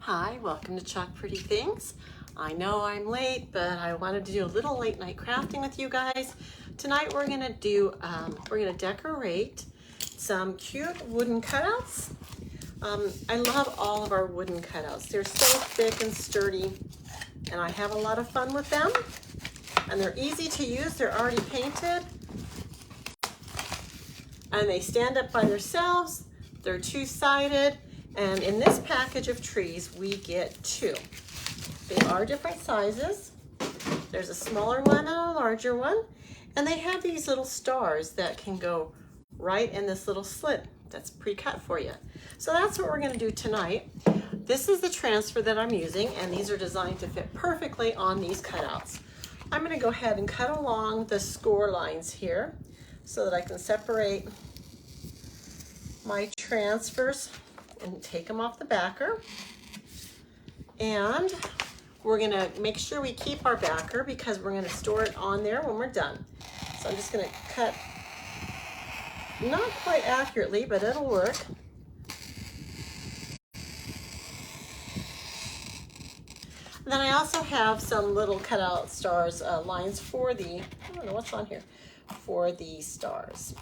Hi, welcome to Chalk Pretty Things. I know I'm late, but I wanted to do a little late night crafting with you guys. Tonight we're gonna decorate some cute wooden cutouts. I love all of our wooden cutouts. They're so thick and sturdy, and I have a lot of fun with them. And they're easy to use, they're already painted. And they stand up by themselves, they're two-sided. And in this package of trees, we get two. They are different sizes. There's a smaller one and a larger one. And they have these little stars that can go right in this little slit that's pre-cut for you. So that's what we're gonna do tonight. This is the transfer that I'm using, and these are designed to fit perfectly on these cutouts. I'm gonna go ahead and cut along the score lines here so that I can separate my transfers and take them off the backer. And we're gonna make sure we keep our backer because we're gonna store it on there when we're done. So I'm just gonna cut, not quite accurately, but it'll work. And then I also have some little cutout stars lines for the, I don't know what's on here, for the stars.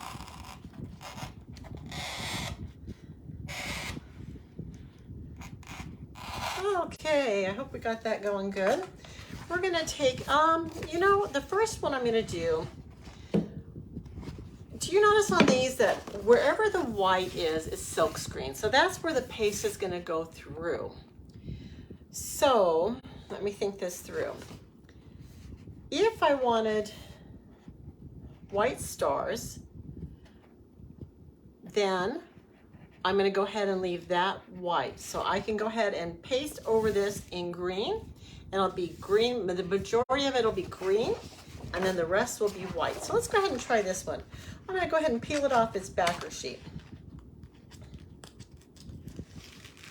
Okay, I hope we got that going good. We're gonna take, the first one I'm gonna do you notice on these that wherever the white is silk screen? So that's where the paste is gonna go through. So let me think this through. If I wanted white stars, then I'm gonna go ahead and leave that white. So I can go ahead and paste over this in green, and it'll be green, the majority of it will be green, and then the rest will be white. So let's go ahead and try this one. I'm gonna go ahead and peel it off its backer sheet.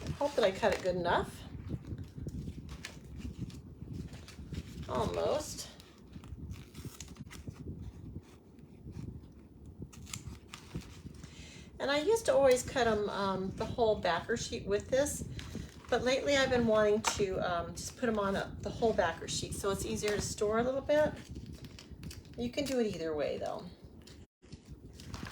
I hope that I cut it good enough. Almost. And I used to always cut them the whole backer sheet with this, but lately I've been wanting to just put them on the whole backer sheet so it's easier to store a little bit. You can do it either way though.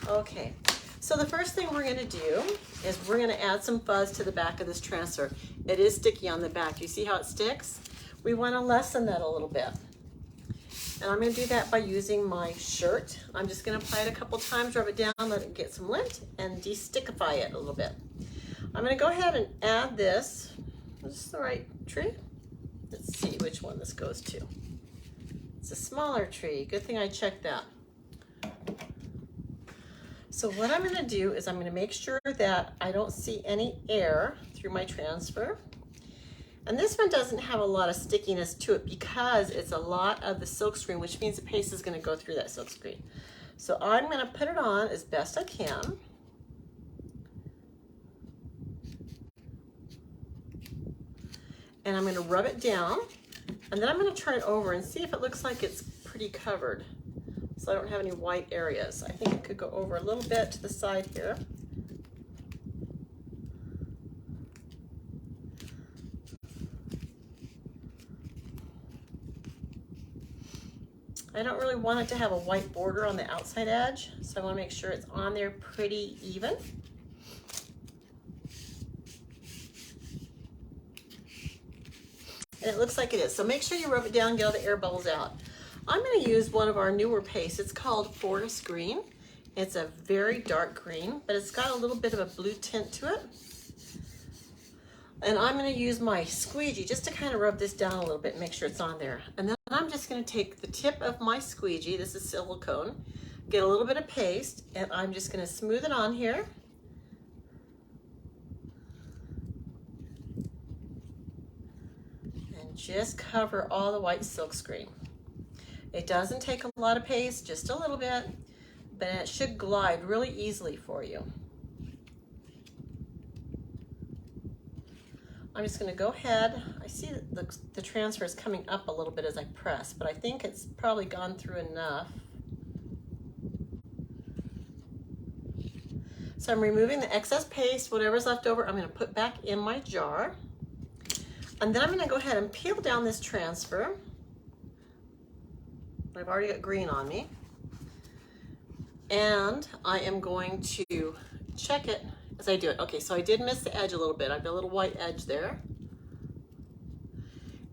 Okay, so the first thing we're gonna do is we're gonna add some fuzz to the back of this transfer. It is sticky on the back. You see how it sticks? We wanna lessen that a little bit. And I'm gonna do that by using my shirt. I'm just gonna apply it a couple times, rub it down, let it get some lint, and de-stickify it a little bit. I'm gonna go ahead and add this. Is this the right tree? Let's see which one this goes to. It's a smaller tree. Good thing I checked that. So what I'm gonna do is I'm gonna make sure that I don't see any air through my transfer. And this one doesn't have a lot of stickiness to it because it's a lot of the silkscreen, which means the paste is gonna go through that silkscreen. So I'm gonna put it on as best I can. And I'm gonna rub it down, and then I'm gonna turn it over and see if it looks like it's pretty covered. So I don't have any white areas. I think it could go over a little bit to the side here. I don't really want it to have a white border on the outside edge, so I want to make sure it's on there pretty even. And it looks like it is. So make sure you rub it down, get all the air bubbles out. I'm going to use one of our newer pastes. It's called Forest Green. It's a very dark green, but it's got a little bit of a blue tint to it. And I'm going to use my squeegee just to kind of rub this down a little bit and make sure it's on there. And then I'm just going to take the tip of my squeegee, this is silicone, get a little bit of paste, and I'm just going to smooth it on here. And just cover all the white silk screen. It doesn't take a lot of paste, just a little bit, but it should glide really easily for you. I'm just going to go ahead. I see that the transfer is coming up a little bit as I press, but I think it's probably gone through enough. So I'm removing the excess paste, whatever's left over, I'm going to put back in my jar. And then I'm gonna go ahead and peel down this transfer. I've already got green on me. And I am going to check it as I do it. Okay, so I did miss the edge a little bit. I've got a little white edge there.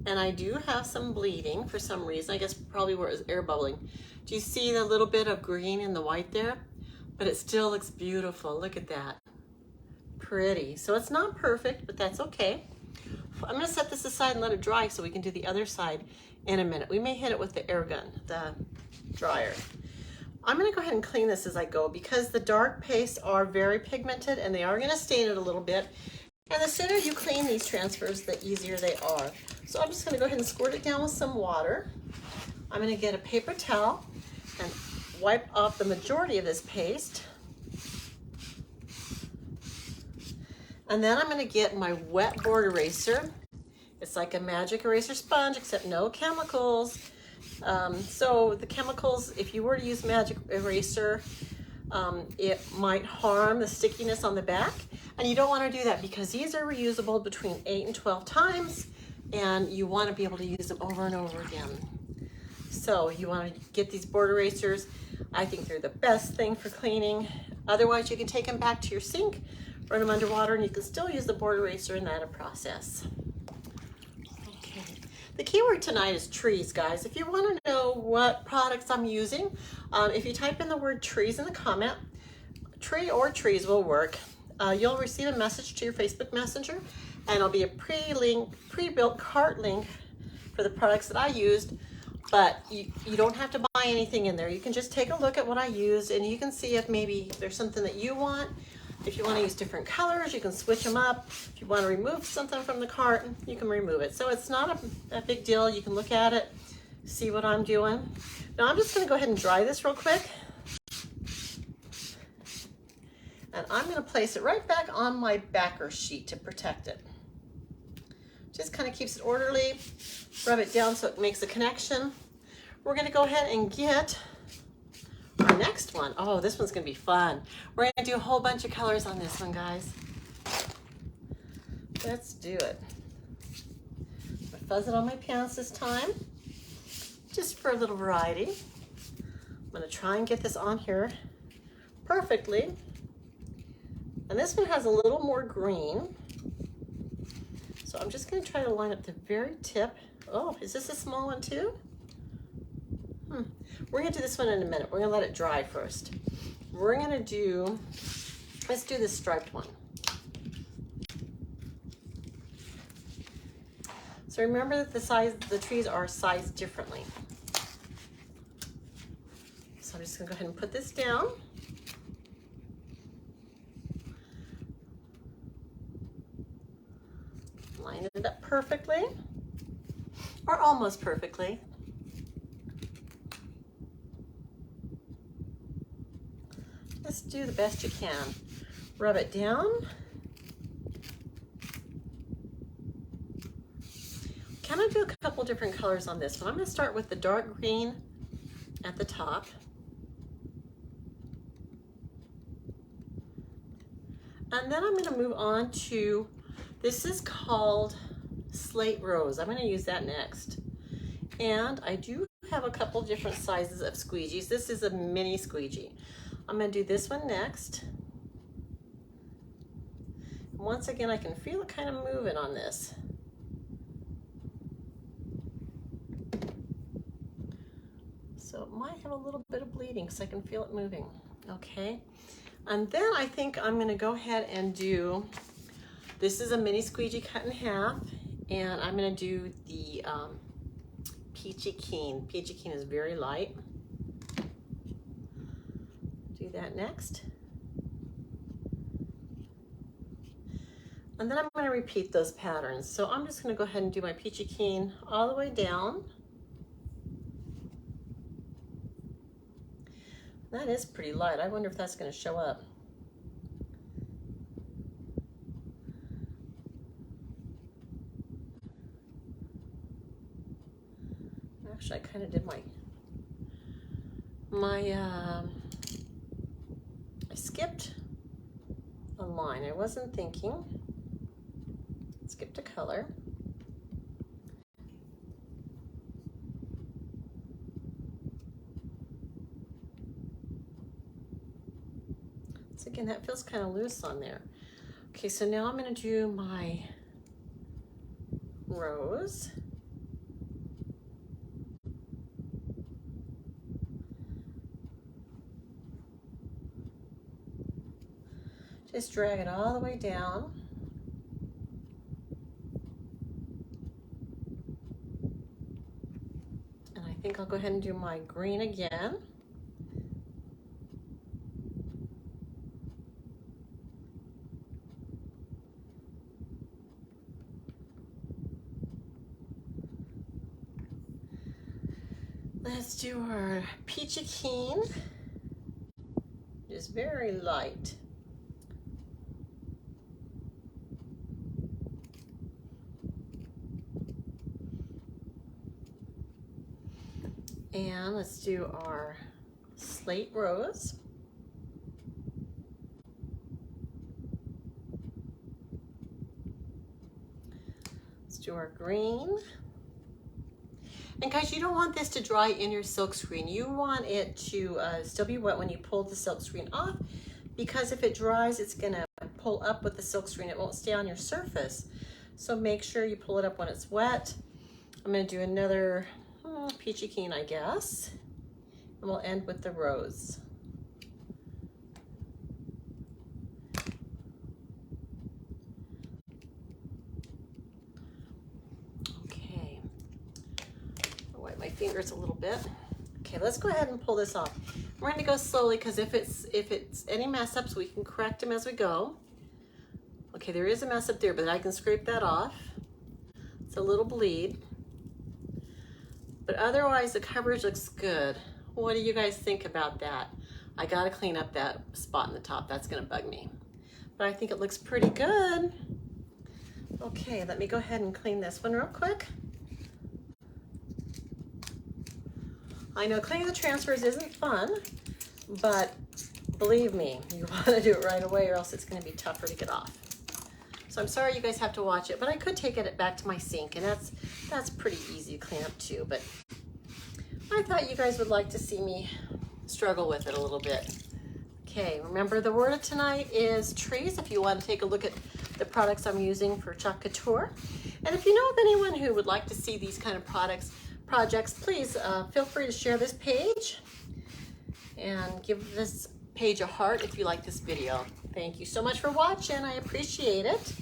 And I do have some bleeding for some reason. I guess probably where it was air bubbling. Do you see the little bit of green in the white there? But it still looks beautiful. Look at that. Pretty. So it's not perfect, but that's okay. I'm gonna set this aside and let it dry so we can do the other side in a minute. We may hit it with the air gun, the dryer. I'm gonna go ahead and clean this as I go because the dark pastes are very pigmented and they are gonna stain it a little bit. And the sooner you clean these transfers, the easier they are. So I'm just gonna go ahead and squirt it down with some water. I'm gonna get a paper towel and wipe off the majority of this paste. And then I'm gonna get my wet board eraser. It's like a magic eraser sponge, except no chemicals. So the chemicals, if you were to use magic eraser, it might harm the stickiness on the back. And you don't wanna do that because these are reusable between 8 and 12 times, and you wanna be able to use them over and over again. So you wanna get these board erasers. I think they're the best thing for cleaning. Otherwise, you can take them back to your sink, run them underwater, and you can still use the board eraser in that process. Okay. The keyword tonight is trees, guys. If you want to know what products I'm using, if you type in the word trees in the comment, tree or trees will work. You'll receive a message to your Facebook Messenger, and it'll be a pre-built cart link for the products that I used. But you don't have to buy anything in there. You can just take a look at what I used, and you can see if maybe there's something that you want. If you want to use different colors, you can switch them up. If you want to remove something from the cart, you can remove it. So it's not a big deal. You can look at it, see what I'm doing. Now I'm just going to go ahead and dry this real quick. And I'm going to place it right back on my backer sheet to protect it. Just kind of keeps it orderly. Rub it down so it makes a connection. We're going to go ahead and get our next one. Oh, this one's gonna be fun. We're gonna do a whole bunch of colors on this one, guys. Let's do it. I fuzz it on my pants this time, just for a little variety. I'm gonna try and get this on here perfectly. And this one has a little more green. So I'm just gonna try to line up the very tip. Oh, is this a small one too? We're gonna do this one in a minute. We're gonna let it dry first. We're gonna do, let's do this striped one. So remember that the trees are sized differently. So I'm just gonna go ahead and put this down. Line it up perfectly, or almost perfectly. Just do the best you can. Rub it down. Can I do a couple different colors on this one? I'm going to start with the dark green at the top. And then I'm going to move on to, this is called Slate Rose. I'm going to use that next. And I do have a couple different sizes of squeegees. This is a mini squeegee. I'm going to do this one next. Once again, I can feel it kind of moving on this. So it might have a little bit of bleeding because I can feel it moving. Okay. And then I think I'm going to go ahead and do, this is a mini squeegee cut in half, and I'm going to do the Peachy Keen. Peachy Keen is very light. Do that next. And then I'm going to repeat those patterns. So I'm just going to go ahead and do my Peachy Keen all the way down. That is pretty light. I wonder if that's going to show up. Actually, I kind of did I skipped a line. I wasn't thinking. Skipped a color. again, that feels kind of loose on there. Okay, so now I'm going to do my rose. Just drag it all the way down. And I think I'll go ahead and do my green again. Let's do our peachy keen, just very light. And let's do our slate rose. Let's do our green. And guys, you don't want this to dry in your silk screen. You want it to still be wet when you pull the silk screen off, because if it dries, it's gonna pull up with the silk screen. It won't stay on your surface. So make sure you pull it up when it's wet. I'm gonna do another peachy keen, I guess. And we'll end with the rose. Okay, I'll wipe my fingers a little bit. Okay, let's go ahead and pull this off. We're going to go slowly because if it's any mess ups, we can correct them as we go. Okay, there is a mess up there, but I can scrape that off. It's a little bleed. But otherwise, the coverage looks good. What do you guys think about that? I gotta clean up that spot in the top. That's gonna bug me. But I think it looks pretty good. Okay, let me go ahead and clean this one real quick. I know cleaning the transfers isn't fun, but believe me, you wanna do it right away or else it's gonna be tougher to get off. So I'm sorry you guys have to watch it, but I could take it back to my sink, and that's pretty easy to clean up too, but I thought you guys would like to see me struggle with it a little bit. Okay, remember the word of tonight is trees, if you want to take a look at the products I'm using for Chalk Couture. And if you know of anyone who would like to see these kind of projects, please feel free to share this page and give this page a heart if you like this video. Thank you so much for watching. I appreciate it.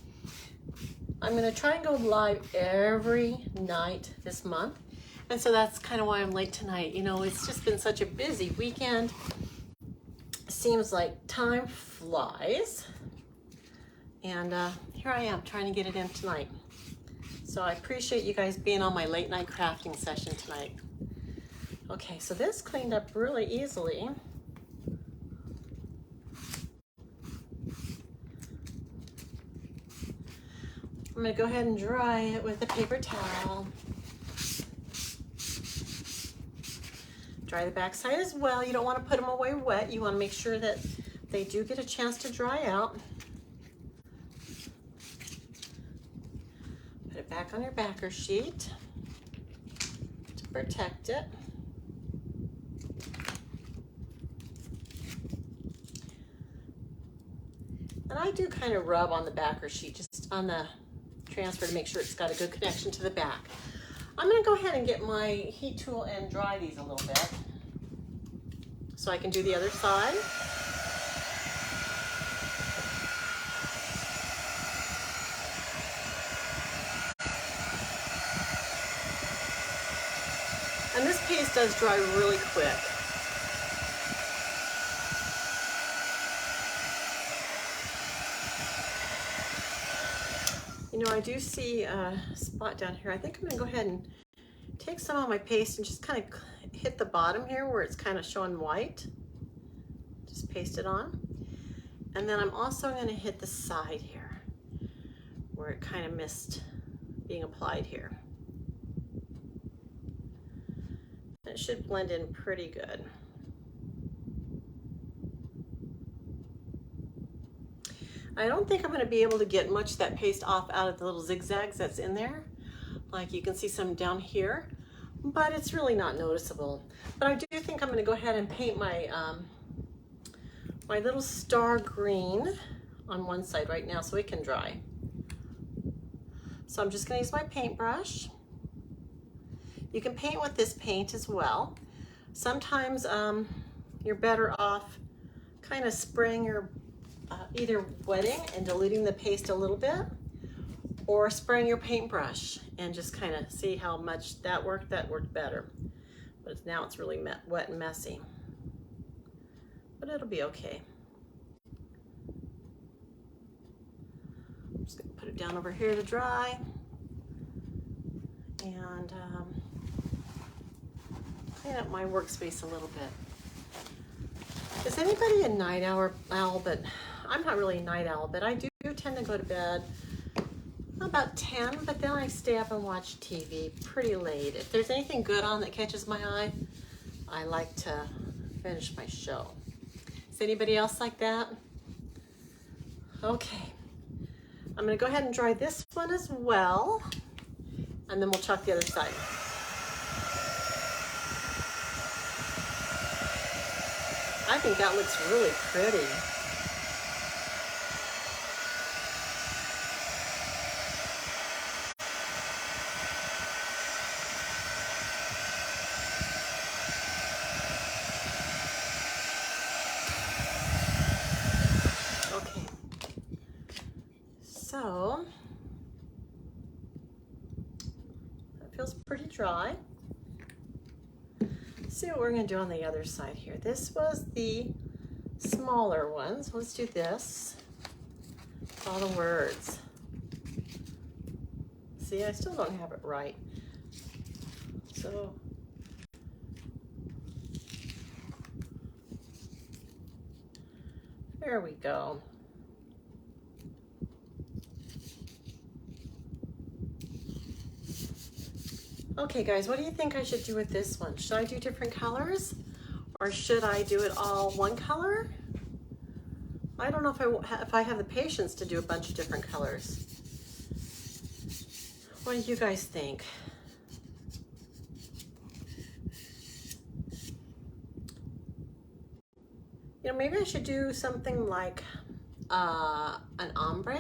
I'm going to try and go live every night this month. And so that's kind of why I'm late tonight. You know, it's just been such a busy weekend. Seems like time flies. And here I am trying to get it in tonight. So I appreciate you guys being on my late night crafting session tonight. Okay, so this cleaned up really easily. I'm going to go ahead and dry it with a paper towel. Dry the back side as well. You don't want to put them away wet. You want to make sure that they do get a chance to dry out. Put it back on your backer sheet to protect it. And I do kind of rub on the backer sheet, just on the transfer, to make sure it's got a good connection to the back. I'm going to go ahead and get my heat tool and dry these a little bit so I can do the other side. And this paste does dry really quick. You know, I do see a spot down here. I think I'm gonna go ahead and take some of my paste and just kind of hit the bottom here where it's kind of showing white. Just paste it on. And then I'm also gonna hit the side here where it kind of missed being applied here. It should blend in pretty good. I don't think I'm going to be able to get much of that paste off out of the little zigzags that's in there. Like you can see some down here, but it's really not noticeable. But I do think I'm going to go ahead and paint my my little star green on one side right now so it can dry. So I'm just gonna use my paintbrush. You can paint with this paint as well. Sometimes you're better off kind of spraying your, either wetting and diluting the paste a little bit, or spraying your paintbrush and just kind of see how much that worked better. But now it's really wet and messy. But it'll be okay. I'm just gonna put it down over here to dry. And clean up my workspace a little bit. Is anybody a night owl? But I'm not really a night owl, but I do tend to go to bed about 10, but then I stay up and watch TV pretty late. If there's anything good on that catches my eye, I like to finish my show. Is anybody else like that? Okay. I'm gonna go ahead and dry this one as well, and then we'll chalk the other side. I think that looks really pretty. So that feels pretty dry. Let's see what we're going to do on the other side here. This was the smaller one, so let's do this. All the words. See, I still don't have it right. So there we go. Okay guys, what do you think I should do with this one? Should I do different colors, or should I do it all one color? I don't know if I have the patience to do a bunch of different colors. What do you guys think? You know, maybe I should do something like an ombre,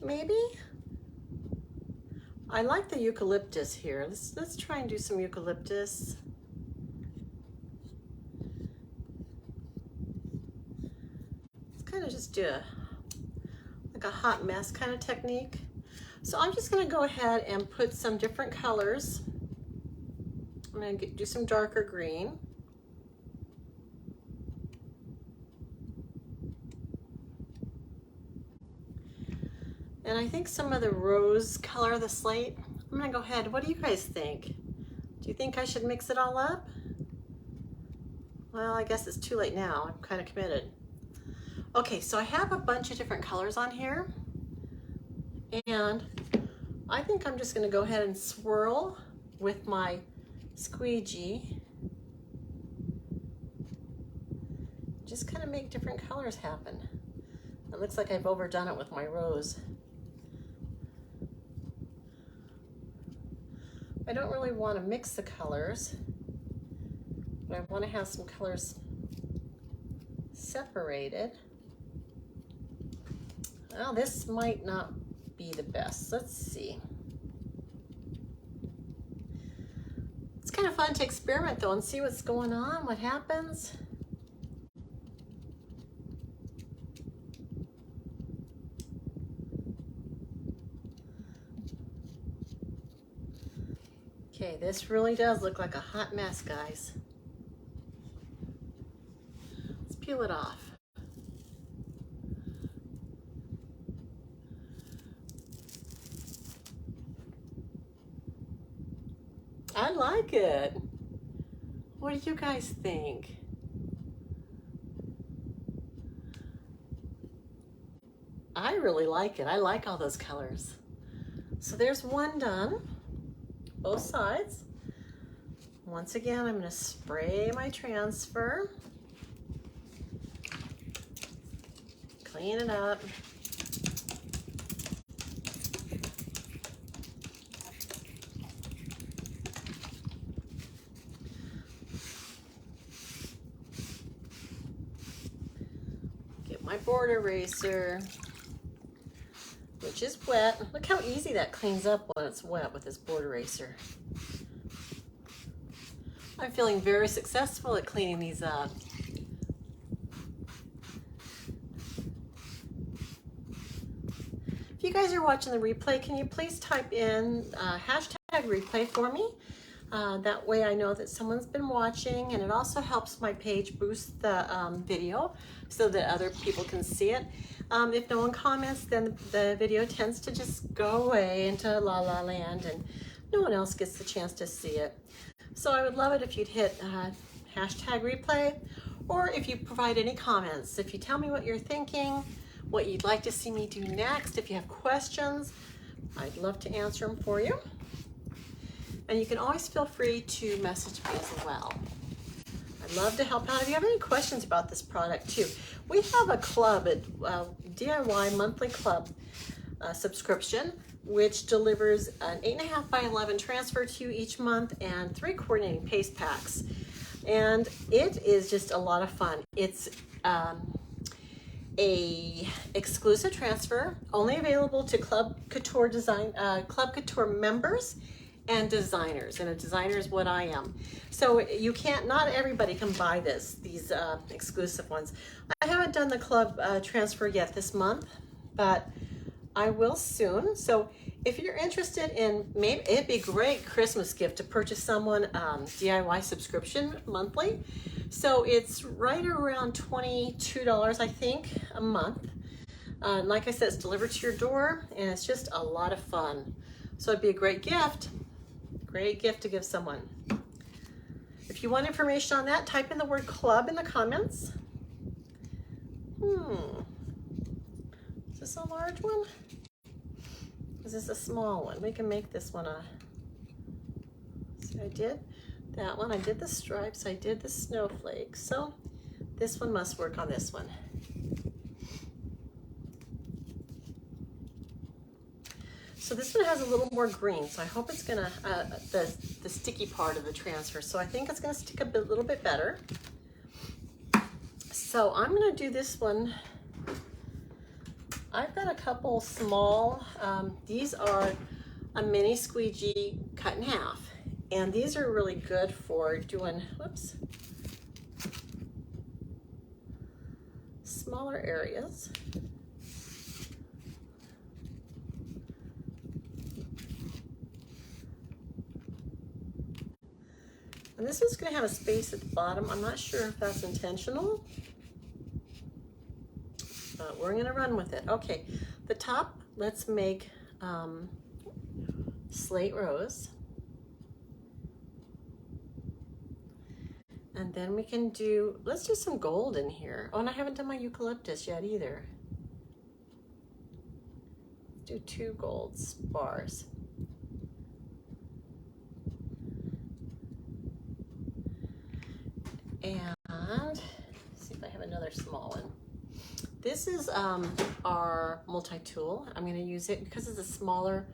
maybe? I like the eucalyptus here. Let's try and do some eucalyptus. Let's kind of just do like a hot mess kind of technique. So I'm just gonna go ahead and put some different colors. I'm gonna do some darker green. And I think some of the rose color of the slate. I'm gonna go ahead. What do you guys think? Do you think I should mix it all up? Well, I guess it's too late now. I'm kind of committed. Okay, so I have a bunch of different colors on here. And I think I'm just gonna go ahead and swirl with my squeegee. Just kind of make different colors happen. It looks like I've overdone it with my rose. I don't really want to mix the colors, but I want to have some colors separated. Well, this might not be the best. Let's see. It's kind of fun to experiment though and see what's going on, what happens. Okay, this really does look like a hot mess, guys. Let's peel it off. I like it. What do you guys think? I really like it. I like all those colors. So there's one done, both sides. Once again, I'm going to spray my transfer, clean it up. board eraser, which is wet. Look how easy that cleans up when it's wet with this board eraser. I'm feeling very successful at cleaning these up. If you guys are watching the replay, can you please type in hashtag replay for me? That way I know that someone's been watching, and it also helps my page boost the video so that other people can see it. If no one comments, then the video tends to just go away into la la land and no one else gets the chance to see it. So I would love it if you'd hit hashtag replay, or if you provide any comments. If you tell me what you're thinking, what you'd like to see me do next, if you have questions, I'd love to answer them for you. And you can always feel free to message me as well. I'd love to help out. If you have any questions about this product too, we have a club, at DIY monthly club subscription, which delivers an 8.5 by 11 transfer to you each month and 3 coordinating paste packs. And it is just a lot of fun. It's a exclusive transfer, only available to Club Couture members and designers, and a designer is what I am. So you can't, not everybody can buy these exclusive ones. I haven't done the club transfer yet this month, but I will soon. So if you're interested in, maybe it'd be a great Christmas gift to purchase someone DIY subscription monthly. So it's right around $22, I think, a month. Like I said, it's delivered to your door, and it's just a lot of fun. So it'd be a great gift to give someone. If you want information on that, type in the word club in the comments. Is this a large one? Is this a small one? We can make this one a, see, I did that one, I did the stripes, I did the snowflakes. So this one must work on this one. So this one has a little more green, so I hope it's gonna, the sticky part of the transfer, so I think it's gonna stick a little bit better. So I'm gonna do this one. I've got a couple small, these are a mini squeegee cut in half, and these are really good for doing, whoops, smaller areas. And this one's gonna have a space at the bottom. I'm not sure if that's intentional, but we're gonna run with it. Okay, the top, let's make slate rose. And then we can do, let's do some gold in here. Oh, and I haven't done my eucalyptus yet either. Let's do 2 gold bars. And see if I have another small one. This is our multi-tool. I'm going to use it because it's a smaller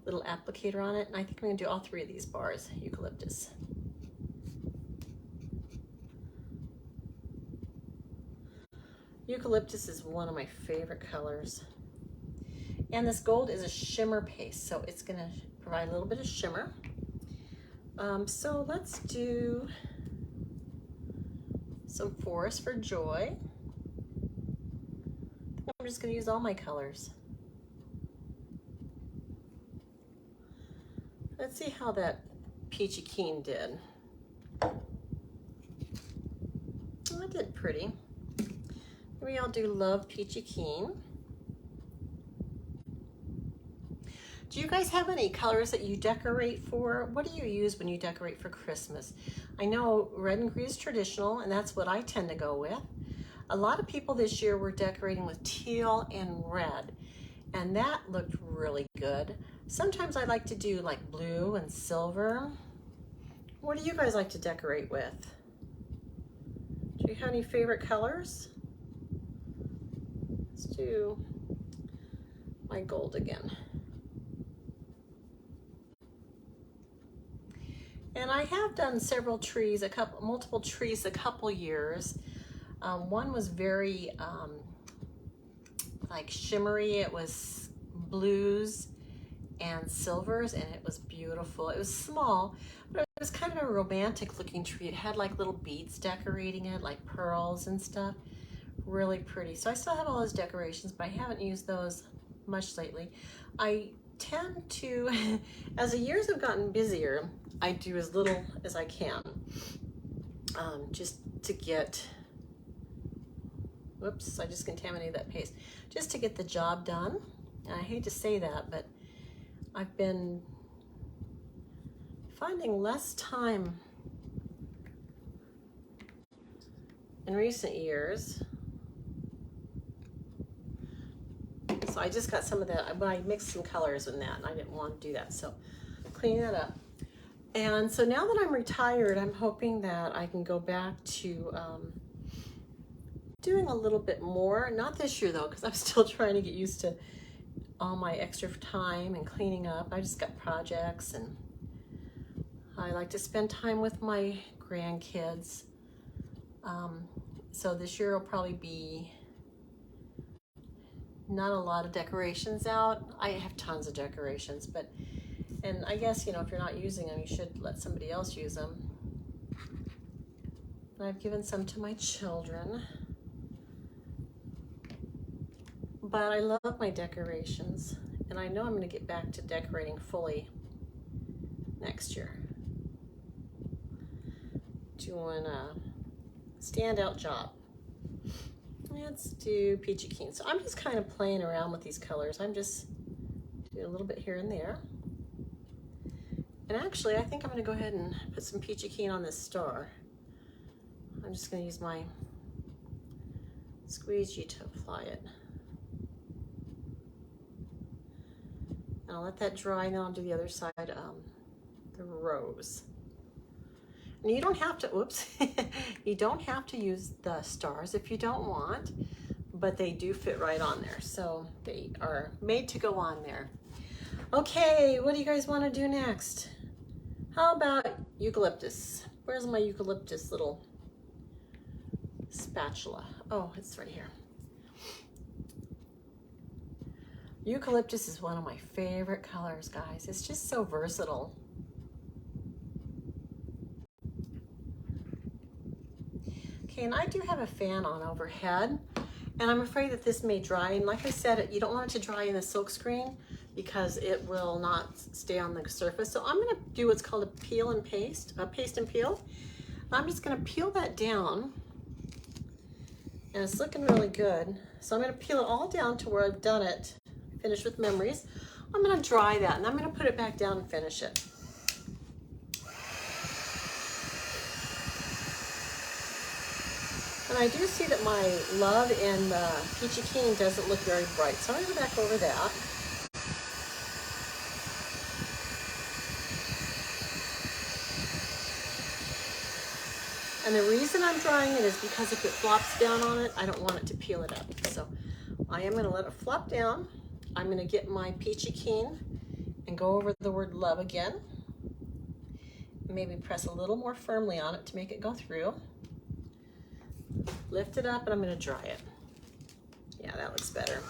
little applicator on it, and I think I'm going to do all 3 of these bars, eucalyptus. Eucalyptus is one of my favorite colors. And this gold is a shimmer paste, so it's going to provide a little bit of shimmer. So let's do some Forest for Joy. I'm just going to use all my colors. Let's see how that Peachy Keen did. Oh, it did pretty. Maybe I'll do Love Peachy Keen. Do you guys have any colors that you decorate for? What do you use when you decorate for Christmas? I know red and green is traditional, and that's what I tend to go with. A lot of people this year were decorating with teal and red, and that looked really good. Sometimes I like to do like blue and silver. What do you guys like to decorate with? Do you have any favorite colors? Let's do my gold again. And I have done several trees, multiple trees a couple years. One was very like shimmery. It was blues and silvers, and it was beautiful. It was small, but it was kind of a romantic looking tree. It had like little beads decorating it, like pearls and stuff. Really pretty. So I still have all those decorations, but I haven't used those much lately. I tend to, as the years have gotten busier, I do as little as I can, just to get, whoops, I just contaminated that paste, just to get the job done. And I hate to say that, but I've been finding less time in recent years. So I just got some of that, but I mixed some colors in that, and I didn't want to do that, so clean that up. And so now that I'm retired, I'm hoping that I can go back to doing a little bit more. Not this year though, because I'm still trying to get used to all my extra time and cleaning up. I just got projects, and I like to spend time with my grandkids. So this year will probably be not a lot of decorations out. I have tons of decorations, and I guess, you know, if you're not using them, you should let somebody else use them. And I've given some to my children. But I love my decorations, and I know I'm going to get back to decorating fully next year. Doing a standout job. Let's do peachy keen. So I'm just kind of playing around with these colors. I'm just doing a little bit here and there. And actually, I think I'm going to go ahead and put some peachy keen on this star. I'm just going to use my squeegee to apply it. And I'll let that dry, and then I'll do the other side, the rose. And you don't have to, oops, you don't have to use the stars if you don't want, but they do fit right on there. So they are made to go on there. Okay, what do you guys want to do next? How about eucalyptus? Where's my eucalyptus little spatula? Oh, it's right here. Eucalyptus is one of my favorite colors, guys. It's just so versatile. Okay, and I do have a fan on overhead, and I'm afraid that this may dry. And like I said, you don't want it to dry in the silk screen because it will not stay on the surface. So I'm gonna do what's called a peel and paste, a paste and peel. I'm just gonna peel that down, and it's looking really good. So I'm gonna peel it all down to where I've done it, finished with memories. I'm gonna dry that, and I'm gonna put it back down and finish it. And I do see that my love in the peachy keen doesn't look very bright, so I'm gonna go back over that. And the reason I'm drying it is because if it flops down on it, I don't want it to peel it up. So I am gonna let it flop down. I'm gonna get my peachy keen and go over the word love again. Maybe press a little more firmly on it to make it go through. Lift it up, and I'm gonna dry it. Yeah, that looks better.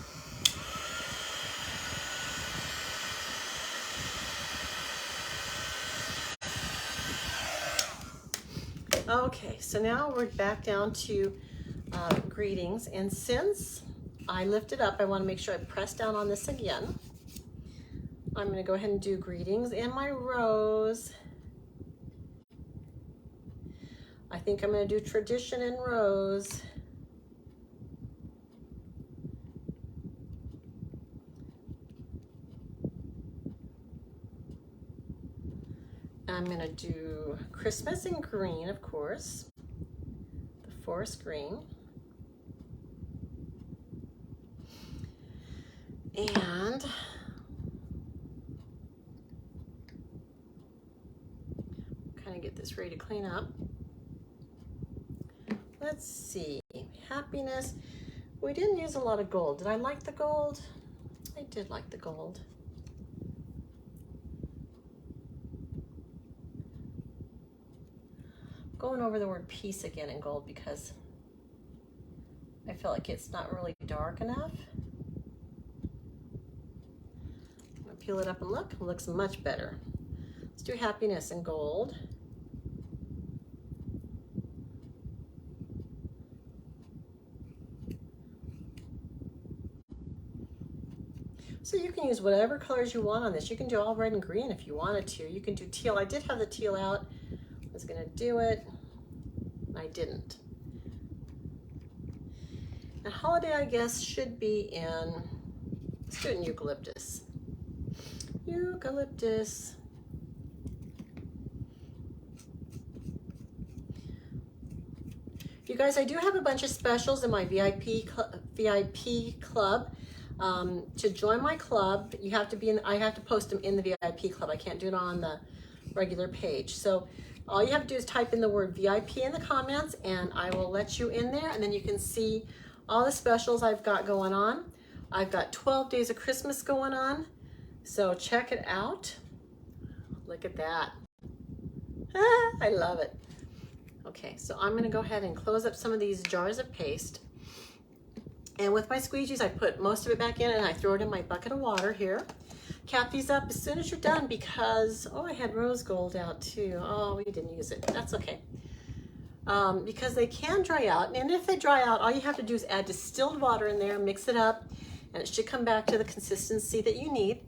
Okay, so now we're back down to greetings, and since I lift it up, I want to make sure I press down on this again. I'm going to go ahead and do greetings and my rose. I think I'm going to do tradition and rose. I'm going to do Christmas in green, of course, the forest green. And kind of get this ready to clean up. Let's see, happiness. We didn't use a lot of gold. Did I like the gold? I did like the gold. Going over the word peace again in gold because I feel like it's not really dark enough. peel it up and look. It looks much better. Let's do happiness in gold. So you can use whatever colors you want on this. You can do all red and green if you wanted to. You can do teal. I did have the teal out. I was gonna do it. I didn't. And holiday, I guess, should be in, let's do it in eucalyptus. Eucalyptus. You guys, I do have a bunch of specials in my VIP club. To join my club, you have to be in, I have to post them in the VIP club. I can't do it on the regular page. So all you have to do is type in the word VIP in the comments and I will let you in there, and then you can see all the specials I've got going on. I've got 12 days of Christmas going on. So check it out. Look at that. Ah, I love it. Okay, so I'm gonna go ahead and close up some of these jars of paste. And with my squeegees, I put most of it back in and I throw it in my bucket of water here. Cap these up as soon as you're done because, oh, I had rose gold out too. Oh, we didn't use it. That's okay. Because they can dry out. And if they dry out, all you have to do is add distilled water in there, mix it up, and it should come back to the consistency that you need.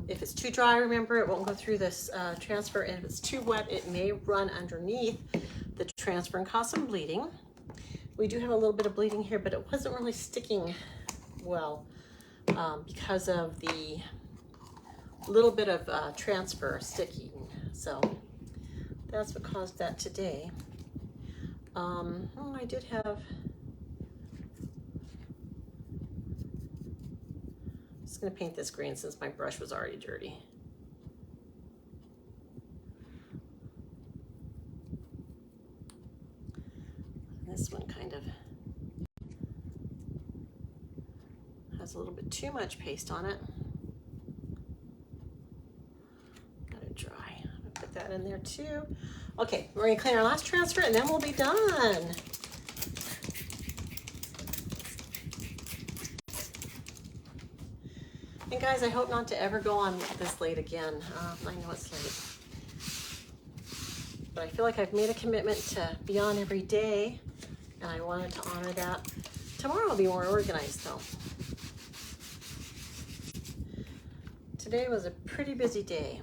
If it's too dry, remember, it won't go through this transfer. And if it's too wet, it may run underneath the transfer and cause some bleeding. We do have a little bit of bleeding here, but it wasn't really sticking well because of the little bit of transfer sticking. So that's what caused that today. I did have, I'm just gonna paint this green since my brush was already dirty. This one kind of has a little bit too much paste on it. Let it dry. I'm gonna put that in there too. Okay, we're gonna clean our last transfer and then we'll be done. And guys, I hope not to ever go on this late again. I know it's late, but I feel like I've made a commitment to be on every day. And I wanted to honor that. Tomorrow I'll be more organized though. Today was a pretty busy day.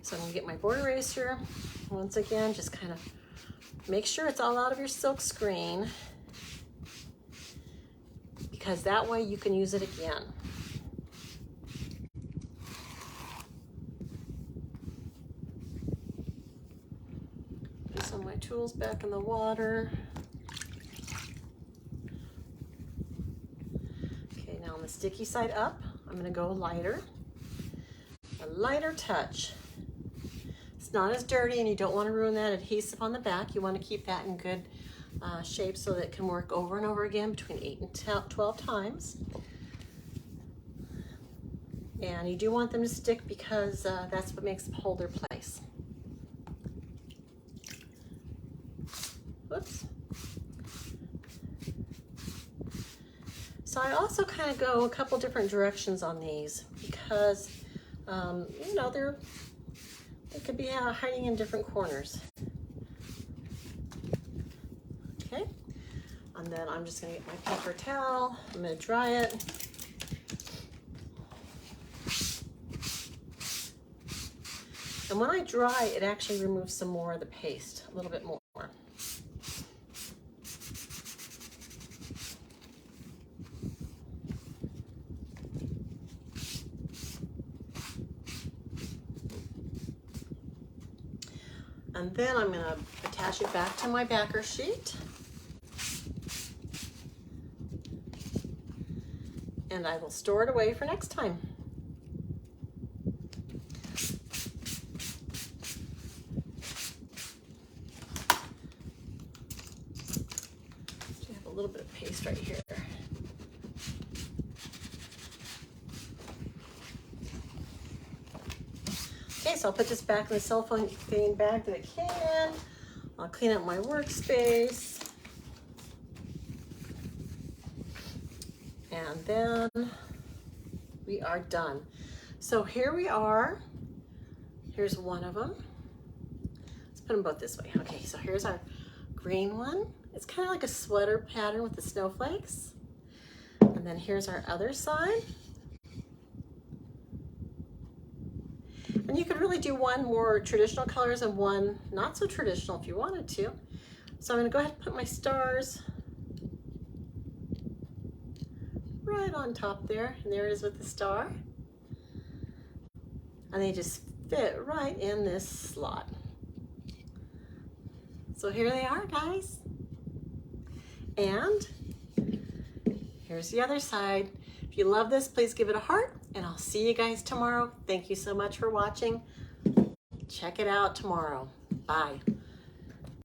So I'm gonna get my board eraser. Once again, just kind of make sure it's all out of your silk screen, because that way you can use it again. Some of my tools back in the water. Okay, now on the sticky side up, I'm gonna go lighter. A lighter touch. It's not as dirty and you don't wanna ruin that adhesive on the back. You wanna keep that in good shape so that it can work over and over again between 8 and 12 times. And you do want them to stick because that's what makes them hold their place. Whoops. So I also kind of go a couple different directions on these because, you know, they could be hiding in different corners. Okay, and then I'm just gonna get my paper towel. I'm gonna dry it. And when I dry, it actually removes some more of the paste, a little bit more. And then I'm going to attach it back to my backer sheet. And I will store it away for next time. I have a little bit of paste right here. Okay, so I'll put this back in the cellophane bag that it came in. I'll clean up my workspace. And then we are done. So here we are. Here's one of them. Let's put them both this way. Okay, so here's our green one. It's kind of like a sweater pattern with the snowflakes. And then here's our other side. And you could really do one more traditional colors and one not so traditional if you wanted to. So I'm gonna go ahead and put my stars right on top there. And there it is with the star. And they just fit right in this slot. So here they are, guys. And here's the other side. If you love this, please give it a heart, and I'll see you guys tomorrow. Thank you so much for watching. Check it out tomorrow. Bye.